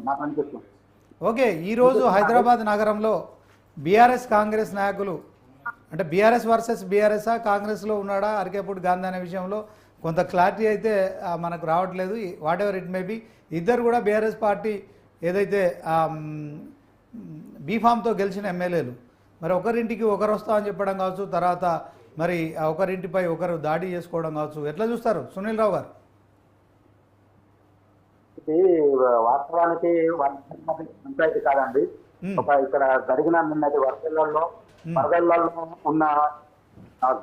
నాకు అనిపిస్తుంది. ఓకే, ఈరోజు హైదరాబాద్ నగరంలో బీఆర్ఎస్ కాంగ్రెస్ నాయకులు అంటే బీఆర్ఎస్ వర్సెస్ బీఆర్ఎస్ కాంగ్రెస్లో ఉన్నాడా అరికేపూడి గాంధీ అనే విషయంలో కొంత క్లారిటీ అయితే మనకు రావట్లేదు. What ever it may be, ఇద్దరు కూడా బీఆర్ఎస్ పార్టీ ఏదైతే బీఫామ్తో గెలిచిన ఎమ్మెల్యేలు, మరి ఒకరింటికి ఒకరు వస్తామని చెప్పడం కావచ్చు, తర్వాత మరి ఒకరింటిపై ఒకరు దాడి చేసుకోవడం కావచ్చు, ఎట్లా చూస్తారు సునీల్ రావు గారు? ఇది వాస్తవానికి పంచాయతీ కాదండి. ఇక్కడ జరిగిన నిన్నటి వరదల్లో ఉన్న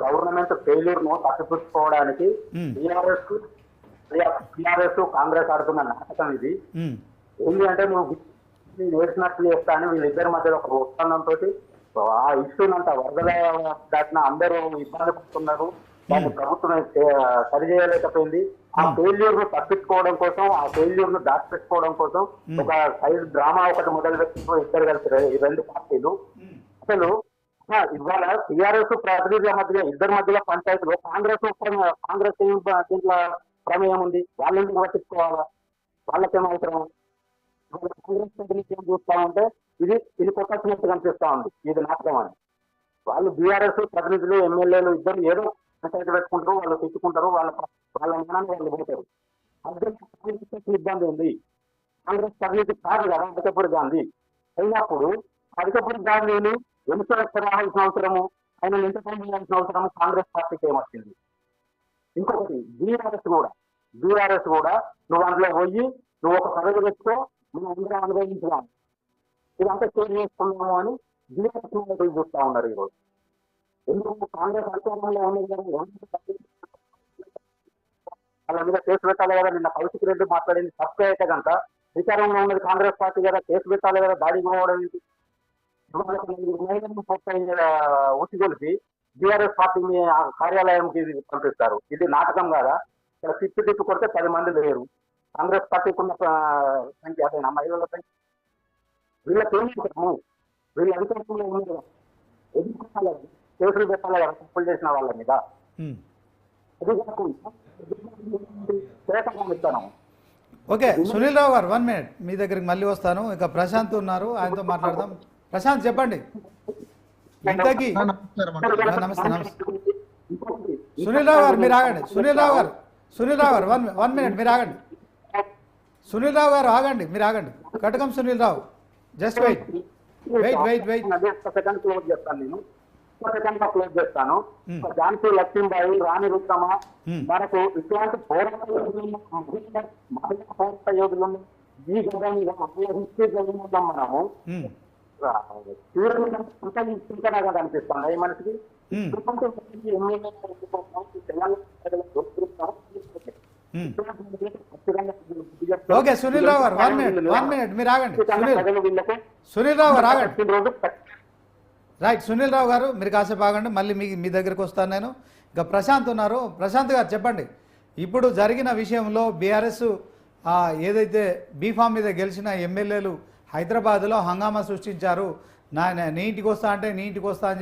గవర్నమెంట్ ఫెయిల్యూర్ ను తప్పిపుచ్చుకోవడానికి టీఆర్ఎస్ కాంగ్రెస్ ఆడుతున్న నాటకం ఇది. ఏంటి అంటే నువ్వు నేర్చినట్లు చేస్తా అని వీళ్ళిద్దరి మధ్యలో ఒక ఒప్పందంతో ఆ ఇష్యూనంతా వరదల దాటిన అందరూ ఇబ్బంది పడుతున్నారు. దాన్ని ప్రభుత్వం సరిచేయలేకపోయింది. ఆ ఫెయిల్యూర్ ను తప్పించుకోవడం కోసం, ఆ ఫెయిల్యూర్ ను దాచిపెట్టుకోవడం కోసం ఒక సైడ్ డ్రామా ఒకటి మొదలు పెట్టిన ఇద్దరు కలిసి ఈ రెండు పార్టీలు. అసలు ఇవాళ టీఆర్ఎస్ ప్రతినిధుల మధ్య ఇద్దరి మధ్యలో పంచాయతీలో కాంగ్రెస్ దీంట్లో ప్రమేయం ఉంది. వాళ్ళని పట్టించుకోవాలా? వాళ్ళకేం అవసరం? కాంగ్రెస్ ప్రతినిధి ఏం చూస్తామంటే ఇది కొట్టచ్చినట్టు కనిపిస్తా ఉంది, ఇది నాటకం అని. వాళ్ళు బీఆర్ఎస్ ప్రతినిధులు ఎమ్మెల్యేలు ఇద్దరు ఏదో పంచాయతీ పెట్టుకుంటారు, వాళ్ళు తెచ్చుకుంటారు, వాళ్ళ జ్ఞానాన్ని వాళ్ళు పోతారు. అర్థం ఇబ్బంది ఉంది. కాంగ్రెస్ ప్రతినిధి కాదు కదా అధికపూడి గాంధీ. అయినప్పుడు అధికపూడి గాంధీని రావాల్సిన అవసరము, ఆయన ఎంటర్టైన్ చేయాల్సిన అవసరము కాంగ్రెస్ పార్టీకి ఏమొచ్చింది? ఇంకొకటి బీఆర్ఎస్ కూడా నువ్వు అందులో పోయి నువ్వు ఒక పదవి తెచ్చుకో, నువ్వు అందరూ అనుభవించడం ఇదంతా చేంజ్ చేసుకున్నాము అని బీఆర్ఎస్ నాయకులు చూస్తా ఉన్నారు ఈరోజు. ఎందుకు కాంగ్రెస్ అధికారంలో ఉన్నది కదా, వాళ్ళ మీద కేసు పెట్టాలి కదా. నిన్న కౌశిక్ రెడ్డి మాట్లాడింది తప్పే అయితే కనుక అధికారంలో ఉన్నది కాంగ్రెస్ పార్టీ కదా, కేసు పెట్టాలి కదా, దాడికి పోవడం ఏంటి? ఉసిగొలిపి బీఆర్ఎస్ పార్టీని కార్యాలయంకి పంపిస్తారు. ఇది నాటకం కాదా? ఇక్కడ తిప్పి కొడితే 10 మంది లేరు. కాంగ్రెస్ పార్టీకి ఉన్న సంఖ్య అదేనా మహిళల సంఖ్య? వీళ్ళకేం వీళ్ళ అధికారంలో ఉంది కదా, ఎదుర్కొనాలి, కేసులు పెట్టాలి కదా తప్పులు చేసిన వాళ్ళ మీద. అది కాకుండా ఇస్తాను. ఓకే సునీల్ రావు గారు 1 minute, మీ దగ్గరికి మళ్ళీ వస్తాను. ఇక ప్రశాంత్ ఉన్నారు, ఆయనతో మాట్లాడదాం. ప్రశాంత్ చెప్పండి. ఇంతకీ నమస్తే. సునీల్ రావు గారు మీరు ఆగండి. సునీల్ రావు గారు 1 minute మీరు ఆగండి. సునీల్ రావు గారు ఆగండి, మీరు ఆగండి. కటకం Sunil Rao, just wait. Second close చేస్తాను నేను, క్లోజ్ చేస్తాను. ఝాన్సీ లక్ష్మీబాయి, రాణి రుద్రమ, మనకు ఇట్లాంటి పోరాట యోధులు ఈ గడ్డ మీద హిస్టరీ చదివిద్దాం మనము. చింతనగా కనిపిస్తుంది ఈ మనిషికి. ఓకే సునీల్ రావు గారు 1 minute మీరు ఆగండి. సునీల్ రావు గారు ఆగండి. రైట్, సునీల్ రావు గారు మీరు కాసేపు ఆగండి, మళ్ళీ మీ దగ్గరకు వస్తాను నేను. ఇక ప్రశాంత్ ఉన్నారు. ప్రశాంత్ గారు చెప్పండి. ఇప్పుడు జరిగిన విషయంలో బీఆర్ఎస్ ఏదైతే బీఫామ్ మీద గెలిచిన ఎమ్మెల్యేలు హైదరాబాద్లో హంగామా సృష్టించారు. నీ ఇంటికి వస్తా అంటే నీ ఇంటికి వస్తా అని చెప్పి